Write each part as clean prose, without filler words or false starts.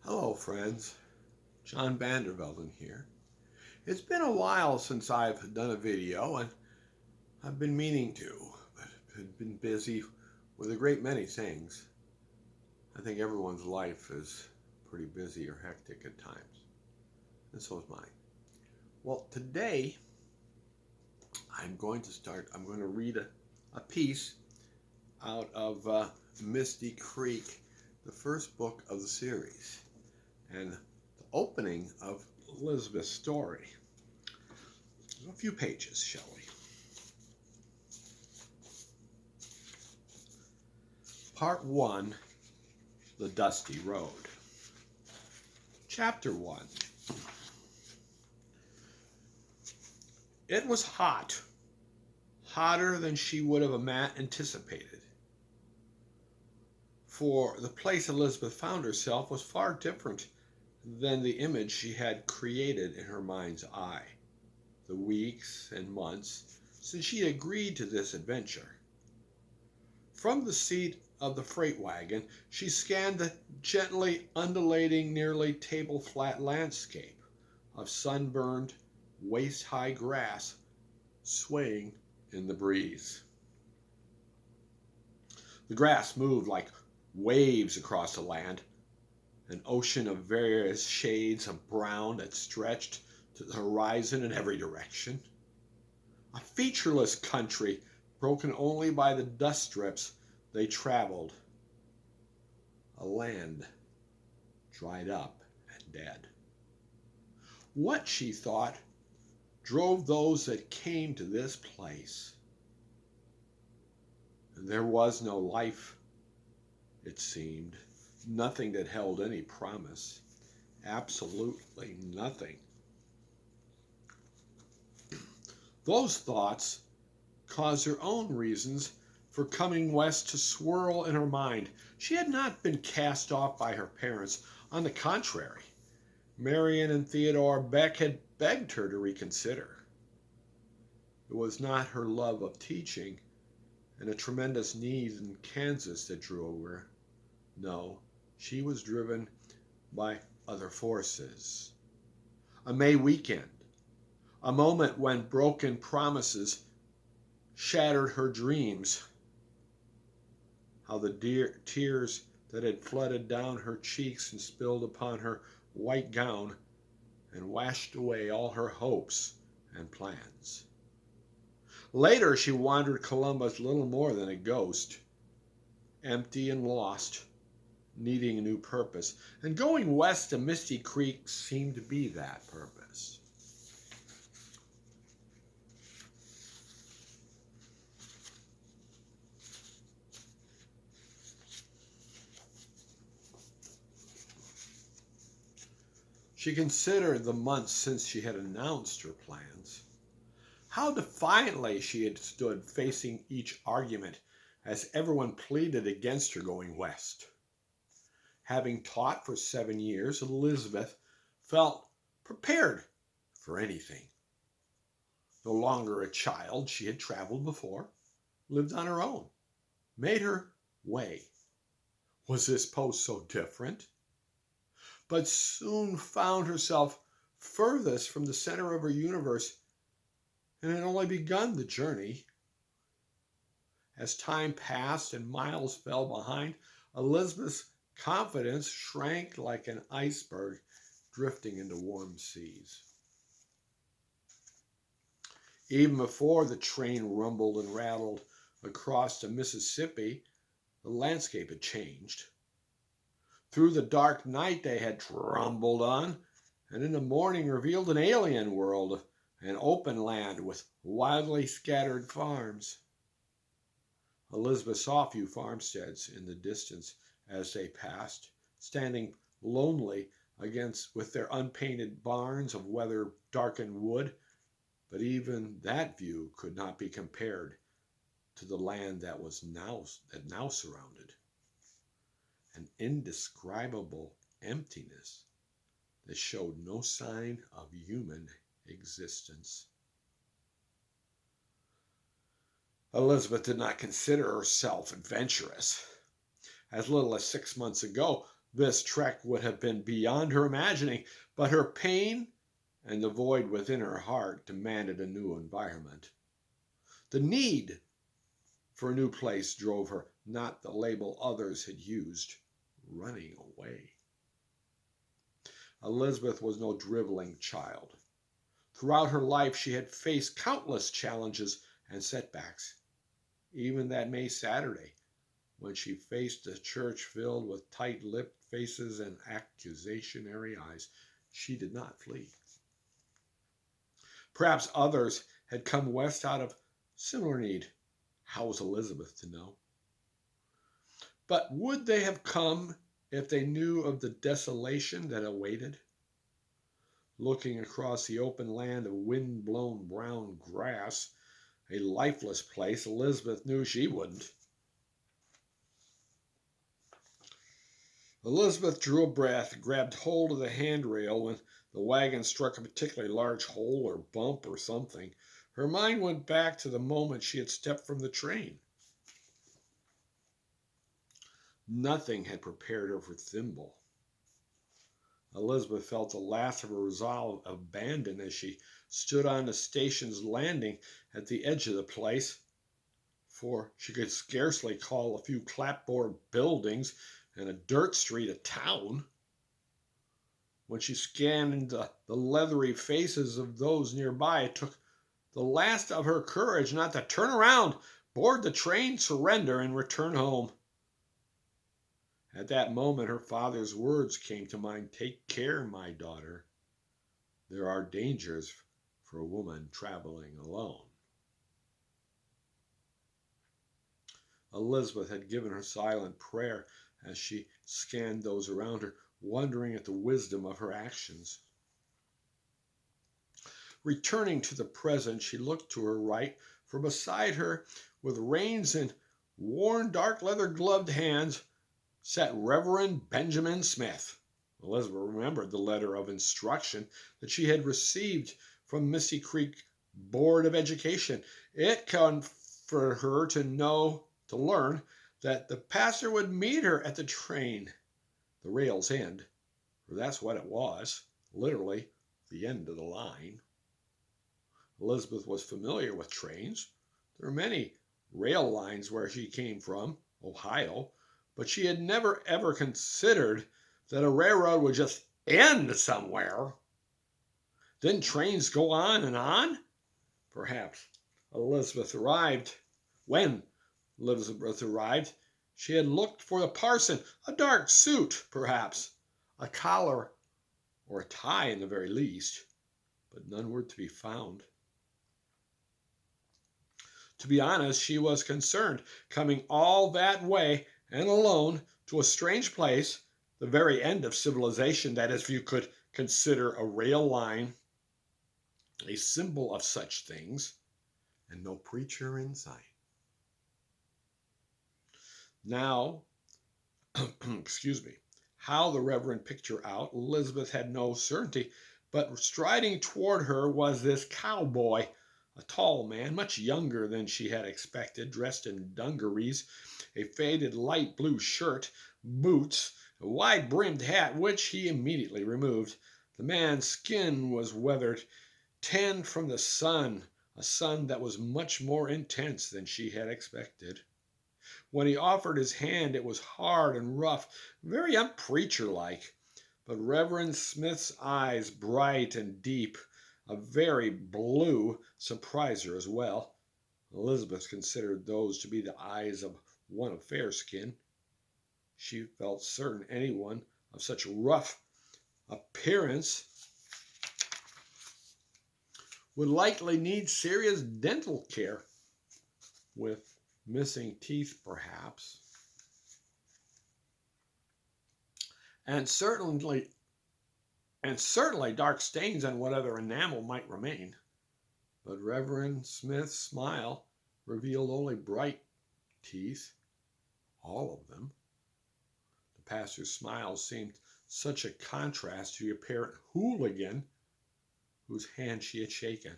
Hello, friends. John Vandervelden here. It's been a while since I've done a video, and I've been meaning to, but I've been busy with a great many things. I think everyone's life is pretty busy or hectic at times, and so is mine. Well, today I'm going to read a piece out of Misty Creek, the first book of the series, and the opening of Elizabeth's story. A few pages, shall we? Part 1, The Dusty Road. Chapter 1. It was hot, hotter than she would have anticipated. For the place Elizabeth found herself was far different than the image she had created in her mind's eye the weeks and months since she agreed to this adventure. From the seat of the freight wagon, she scanned the gently undulating, nearly table-flat landscape of sunburned, waist-high grass swaying in the breeze. The grass moved like waves across the land, an ocean of various shades of brown that stretched to the horizon in every direction. A featureless country broken only by the dust strips they traveled. A land dried up and dead. What, she thought, drove those that came to this place? And there was no life, it seemed. Nothing that held any promise. Absolutely nothing. Those thoughts caused her own reasons for coming west to swirl in her mind. She had not been cast off by her parents. On the contrary, Marion and Theodore Beck had begged her to reconsider. It was not her love of teaching and a tremendous need in Kansas that drew her. No, she was driven by other forces. A May weekend, a moment when broken promises shattered her dreams. How the tears that had flooded down her cheeks and spilled upon her white gown and washed away all her hopes and plans. Later, she wandered Columbus little more than a ghost, empty and lost, needing a new purpose, and going west to Misty Creek seemed to be that purpose. She considered the months since she had announced her plans. How defiantly she had stood facing each argument as everyone pleaded against her going west. Having taught for 7 years, Elizabeth felt prepared for anything. No longer a child, she had traveled before, lived on her own, made her way. Was this post so different? But soon found herself furthest from the center of her universe and had only begun the journey. As time passed and miles fell behind, Elizabeth's confidence shrank like an iceberg drifting into warm seas. Even before the train rumbled and rattled across the Mississippi, the landscape had changed. Through the dark night they had trumbled on, and in the morning revealed an alien world, an open land with wildly scattered farms. Elizabeth saw a few farmsteads in the distance as they passed, standing lonely with their unpainted barns of weather-darkened wood, but even that view could not be compared to the land that now surrounded. An indescribable emptiness that showed no sign of human existence. Elizabeth did not consider herself adventurous. As little as 6 months ago, This trek would have been beyond her imagining, but her pain and the void within her heart demanded a new environment. The need for a new place drove her, not the label others had used, running away. Elizabeth was no driveling child. Throughout her life, she had faced countless challenges and setbacks. Even that May Saturday, when she faced a church filled with tight-lipped faces and accusatory eyes, she did not flee. Perhaps others had come west out of similar need. How was Elizabeth to know? But would they have come if they knew of the desolation that awaited? Looking across the open land of wind-blown brown grass, a lifeless place, Elizabeth knew she wouldn't. Elizabeth drew a breath, grabbed hold of the handrail when the wagon struck a particularly large hole or bump or something. Her mind went back to the moment she had stepped from the train. Nothing had prepared her for Thimble. Elizabeth felt the last of her resolve abandoned as she stood on the station's landing at the edge of the place, for she could scarcely call a few clapboard buildings and a dirt street a town. When she scanned the leathery faces of those nearby, it took the last of her courage not to turn around, board the train, surrender, and return home. At that moment, her father's words came to mind, "Take care, my daughter. There are dangers for a woman traveling alone." Elizabeth had given her silent prayer as she scanned those around her, wondering at the wisdom of her actions. Returning to the present, she looked to her right, for beside her, with reins in worn dark leather gloved hands, sat Reverend Benjamin Smith. Elizabeth remembered the letter of instruction that she had received from Misty Creek Board of Education. It comforted her to learn that the pastor would meet her at the train, the rail's end, for that's what it was, literally the end of the line. Elizabeth was familiar with trains. There were many rail lines where she came from, Ohio, but she had never ever considered that a railroad would just end somewhere. Didn't trains go on and on? Perhaps when Elizabeth arrived, she had looked for the parson, a dark suit, perhaps, a collar or a tie in the very least, but none were to be found. To be honest, she was concerned, coming all that way and alone to a strange place, the very end of civilization, that is, if you could consider a rail line a symbol of such things, and no preacher in sight. Now, excuse me, how the Reverend picked her out, Elizabeth had no certainty, but striding toward her was this cowboy, a tall man, much younger than she had expected, dressed in dungarees, a faded light blue shirt, boots, a wide-brimmed hat, which he immediately removed. The man's skin was weathered, tanned from the sun, a sun that was much more intense than she had expected. When he offered his hand, it was hard and rough, very unpreacher-like. But Reverend Smith's eyes, bright and deep, a very blue, surprised her as well. Elizabeth considered those to be the eyes of one of fair skin. She felt certain anyone of such rough appearance would likely need serious dental care, with missing teeth perhaps, and certainly dark stains on whatever enamel might remain. But Reverend Smith's smile revealed only bright teeth, all of them. The pastor's smile seemed such a contrast to the apparent hooligan whose hand she had shaken.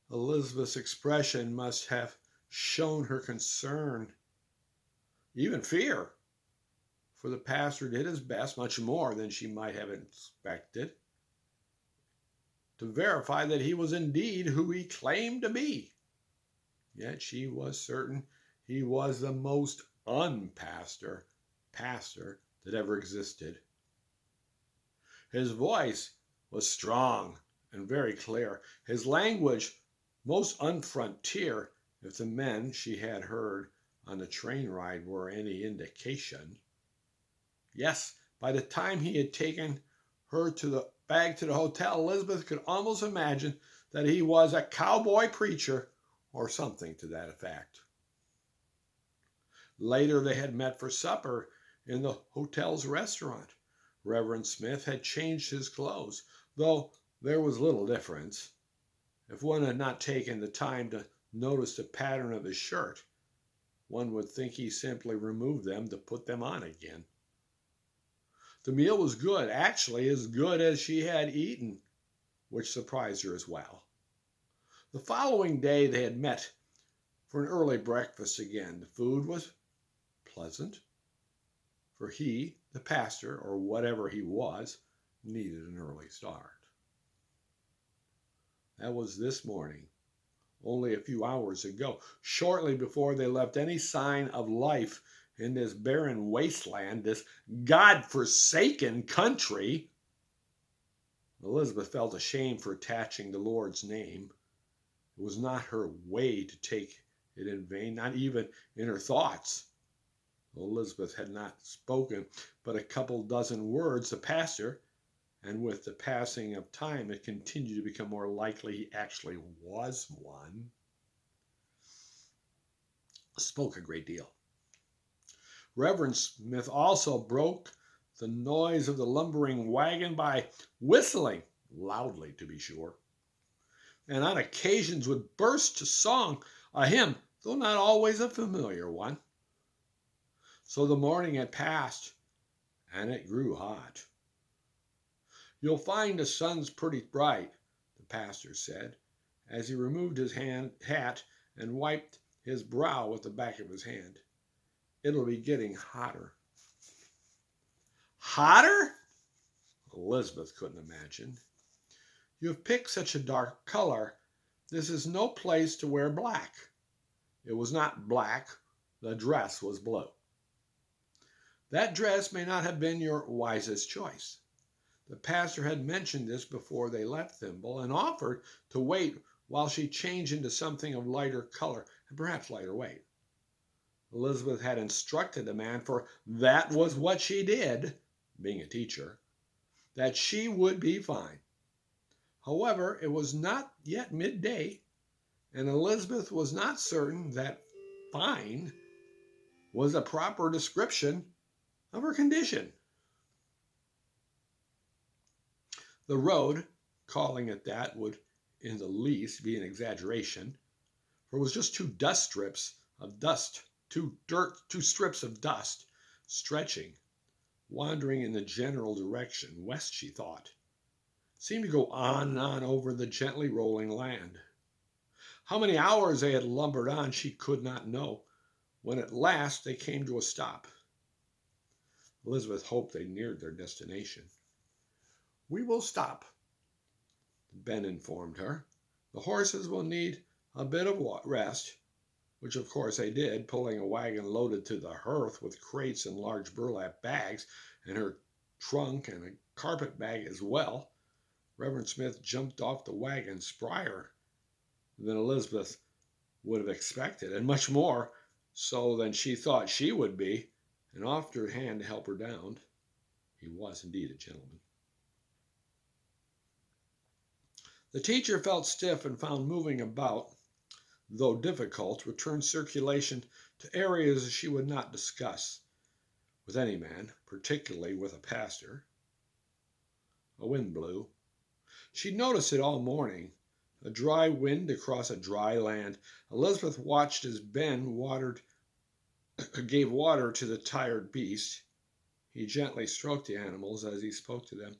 Elizabeth's expression must have shown her concern even fear, for the pastor did his best, much more than she might have expected, to verify that he was indeed who he claimed to be. Yet she was certain he was the most unpastor pastor that ever existed. His voice was strong and very clear, his language most unfrontier, if the men she had heard on the train ride were any indication. Yes, by the time he had taken her back to the hotel, Elizabeth could almost imagine that he was a cowboy preacher or something to that effect. Later, they had met for supper in the hotel's restaurant. Reverend Smith had changed his clothes, though there was little difference. If one had not taken the time to notice the pattern of his shirt, one would think he simply removed them to put them on again. The meal was good, actually as good as she had eaten, which surprised her as well. The following day they had met for an early breakfast again. The food was pleasant, for he, the pastor, or whatever he was, needed an early start. That was this morning, only a few hours ago, shortly before they left any sign of life in this barren wasteland, this God-forsaken country. Elizabeth felt ashamed for attaching the Lord's name. It was not her way to take it in vain, not even in her thoughts. Elizabeth had not spoken but a couple dozen words. The pastor, and with the passing of time, it continued to become more likely he actually was one, spoke a great deal. Reverend Smith also broke the noise of the lumbering wagon by whistling, loudly to be sure, and on occasions would burst to song, a hymn, though not always a familiar one. So the morning had passed, and it grew hot. "You'll find the sun's pretty bright," the pastor said, as he removed his hat and wiped his brow with the back of his hand. "It'll be getting hotter." Hotter? Elizabeth couldn't imagine. "You've picked such a dark color. This is no place to wear black." It was not black. The dress was blue. "That dress may not have been your wisest choice." The pastor had mentioned this before they left Thimble and offered to wait while she changed into something of lighter color and perhaps lighter weight. Elizabeth had instructed the man, for that was what she did, being a teacher, that she would be fine. However, it was not yet midday, and Elizabeth was not certain that fine was a proper description of her condition. The road, calling it that, would in the least be an exaggeration, for it was just two strips of dust stretching, wandering in the general direction west, she thought. Seemed to go on and on over the gently rolling land. How many hours they had lumbered on she could not know, when at last they came to a stop. Elizabeth hoped they neared their destination. "We will stop," Ben informed her. "The horses will need a bit of rest," which of course they did, pulling a wagon loaded to the hearth with crates and large burlap bags, and her trunk and a carpet bag as well. Reverend Smith jumped off the wagon sprier than Elizabeth would have expected, and much more so than she thought she would be, and offered her hand to help her down. He was indeed a gentleman. The teacher felt stiff and found moving about, though difficult, returned circulation to areas she would not discuss with any man, particularly with a pastor. A wind blew. She'd noticed it all morning, a dry wind across a dry land. Elizabeth watched as Ben gave water to the tired beast. He gently stroked the animals as he spoke to them,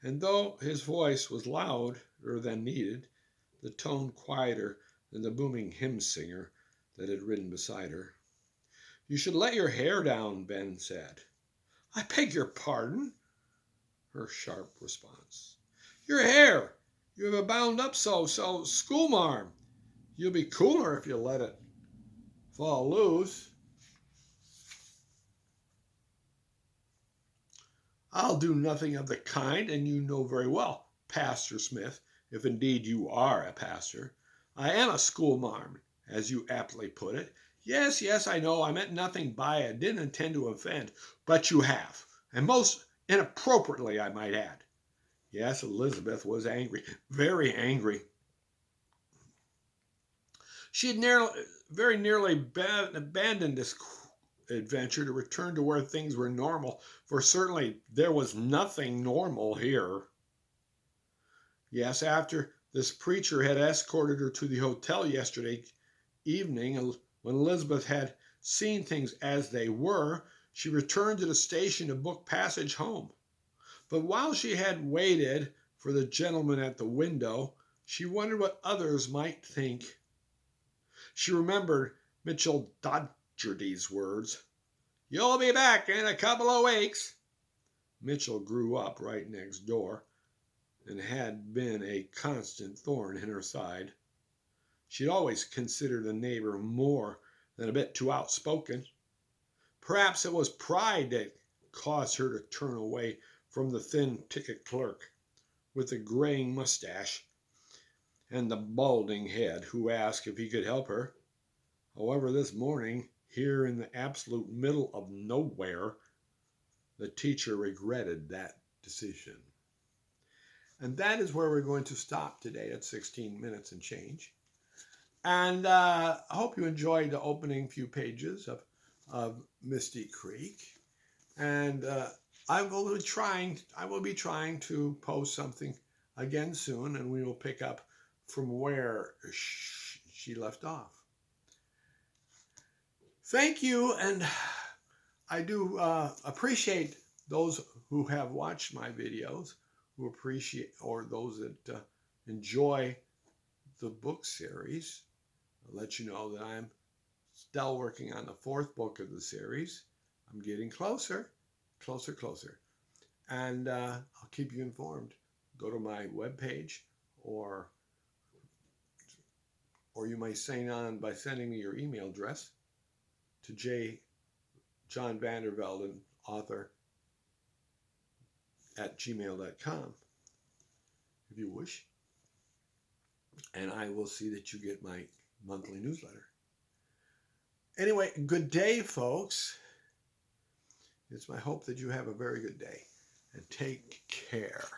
and though his voice was louder than needed, the tone quieter than the booming hymn singer that had ridden beside her. You should let your hair down, Ben said. I beg your pardon? Her sharp response. Your hair! You have it bound up so, schoolmarm. You'll be cooler if you let it fall loose. I'll do nothing of the kind, and you know very well, Pastor Smith, if indeed you are a pastor. I am a schoolmarm, as you aptly put it. Yes, yes, I know, I meant nothing by it, didn't intend to offend, but you have, and most inappropriately, I might add. Yes, Elizabeth was angry, very angry. She had very nearly abandoned this adventure to return to where things were normal, for certainly there was nothing normal here. Yes, after this preacher had escorted her to the hotel yesterday evening, when Elizabeth had seen things as they were, she returned to the station to book passage home. But while she had waited for the gentleman at the window, she wondered what others might think. She remembered Mitchell Docherty's words, "You'll be back in a couple of weeks." Mitchell grew up right next door and had been a constant thorn in her side. She'd always considered the neighbor more than a bit too outspoken. Perhaps it was pride that caused her to turn away from the thin ticket clerk with the graying mustache and the balding head who asked if he could help her. However, this morning, here in the absolute middle of nowhere, the teacher regretted that decision. And that is where we're going to stop today at 16 minutes and change. And I hope you enjoyed the opening few pages of Misty Creek. And I will be trying to post something again soon, and we will pick up from where she left off. Thank you, and I do appreciate those who have watched my videos, who appreciate, or those that enjoy the book series. I'll let you know that I'm still working on the 4th book of the series. I'm getting closer. And I'll keep you informed. Go to my webpage, or you may sign on by sending me your email address to John Vandervelden, author, @gmail.com, if you wish. And I will see that you get my monthly newsletter. Anyway, good day, folks. It's my hope that you have a very good day, and take care.